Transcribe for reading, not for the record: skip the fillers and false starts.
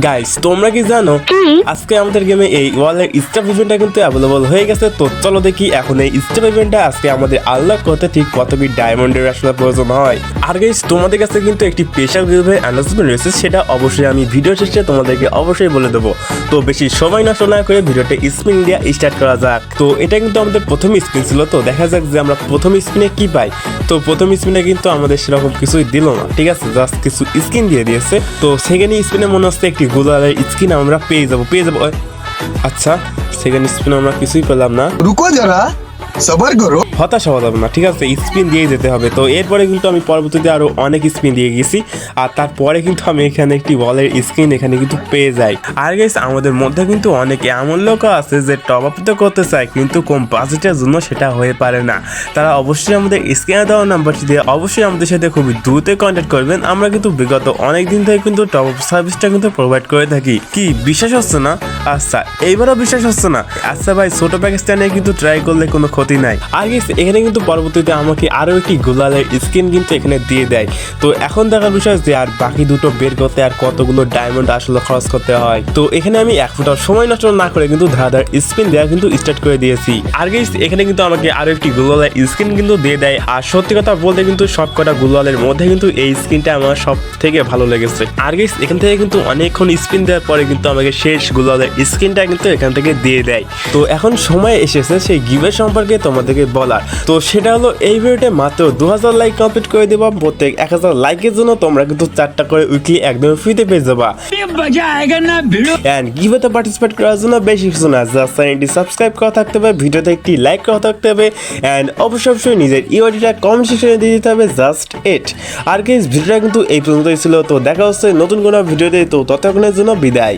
Guys তোমরা কি জানো আজকে আমাদের গেমে এই ওয়ালের স্টাফ ইভেন্টটা কিন্তু অ্যাভেলেবল হয়ে গেছে। তো চলো দেখি এখন এই স্টাফ ইভেন্টটা আজকে আমাদের আনলক করতে ঠিক কত কি ডায়মন্ডের আসলে প্রয়োজন হয়। আর গাইস তোমাদের কাছে কিন্তু একটি স্পেশাল গিভওয়ে অ্যানাউন্সমেন্ট রয়েছে, সেটা অবশ্যই আমি ভিডিও শেষে তোমাদেরকে অবশ্যই বলে দেবো। তো বেশি সময় নষ্ট না করে ভিডিওটা স্পিন দিয়ে স্টার্ট করা যাক। তো এটা কিন্তু আমাদের প্রথম স্পিন ছিল, তো দেখা যাক যে আমরা প্রথম স্পিনে কি পাই। তো প্রথম স্পিনে কিন্তু আমাদের সেরকম কিছুই দিল না, ঠিক আছে, জাস্ট কিছু স্কিন দিয়ে দিয়েছে। তো সেকেন্ড স্পিনে মনে হচ্ছে একটি গোলারের স্কিন আমরা পেয়ে যাবো। আচ্ছা, সেকেন্ড স্পিনে আমরা কিছুই পেলাম না। रुको जरा सबर करो। হতাশ হওয়া যাবে না, ঠিক আছে, স্পিন দিয়ে যেতে হবে। তো এরপরে কিন্তু আমি পরবর্তীতে আরো অনেক স্পিন দিয়ে গেছি, আর তারপরে কিন্তু আমি এখানে একটি বলের স্ক্রিন এখানে কিন্তু পেয়ে যাই। আর গাইস আমাদের মধ্যে কিন্তু অনেকে এমন লোক আছে যে টপ আপ তো করতে চায় কিন্তু কম বাজেটের জন্য সেটা হয়ে পারে না। তারা অবশ্যই আমাদের স্ক্রিনে দেওয়া নাম্বারটি দিয়ে অবশ্যই আমাদের সাথে খুবই দ্রুত কন্ট্যাক্ট করবেন। আমরা কিন্তু বিগত অনেক দিন থেকে কিন্তু টপ আপ সার্ভিসটা কিন্তু প্রোভাইড করে থাকি। কি বিশ্বাস হচ্ছে না? আচ্ছা, এইবারও বিশ্বাস হচ্ছে না? আচ্ছা ভাই, ছোট প্যাকেজটা নিয়ে কিন্তু ট্রাই করলে কোনো ক্ষতি নাই। আর গাইস এখানে কিন্তু পরবর্তীতে আমাকে আরো একটি গোলালের স্কিন কিন্তু এখানে দিয়ে দেয়। তো এখন দেখার বিষয় যে আর বাকি দুটো বের করতে আর কতগুলো ডায়মন্ড আসলে খরচ করতে হয়। তো এখানে আমি এক ফুটার সময় নষ্ট না করে কিন্তু ধারাধার স্পিন দেওয়া কিন্তু স্টার্ট করে দিয়েছি। আর গাইস এখানে কিন্তু আমাকে আরো একটি গোলালের স্কিন কিন্তু দিয়ে দেয়। আর সত্যি কথা বলতে কিন্তু সবকটা গোলালের মধ্যে কিন্তু এই স্কিনটা আমার সব থেকে ভালো লেগেছে। আর গাইস এখান থেকে কিন্তু অনেকক্ষণ স্পিন দেওয়ার পরে কিন্তু আমাকে শেষ গোলালের স্কিনটা কিন্তু এখান থেকে দিয়ে দেয়। তো এখন সময় এসেছে সেই গিভের সম্পর্কে তোমাদেরকে বলার। তো সেটা হলো এই ভিডিওতে মাত্র 2000 লাইক কমপ্লিট করে দেবা। প্রত্যেক 1000 লাইকের জন্য তোমরা কিন্তু 4টা করে উইকলি একদম ফ্রিতে পেয়ে যাবা। এন্ড গিভেতে পার্টিসিপেট করার জন্য বেশি কিছু না, জাস্ট চ্যানেলটি সাবস্ক্রাইব করা থাকতে হবে, ভিডিওতে একটি লাইক করা থাকতে হবে, এন্ড অবশ্যই নিজের ইউআইডিটা কমেন্ট সেকশনে দিয়ে দিতে হবে, জাস্ট ইট। আর গাইস ভিডিওটা কিন্তু এই পর্যন্তই ছিল। তো দেখা হচ্ছে নতুন কোনো ভিডিওতে, তো ততক্ষণের জন্য বিদায়।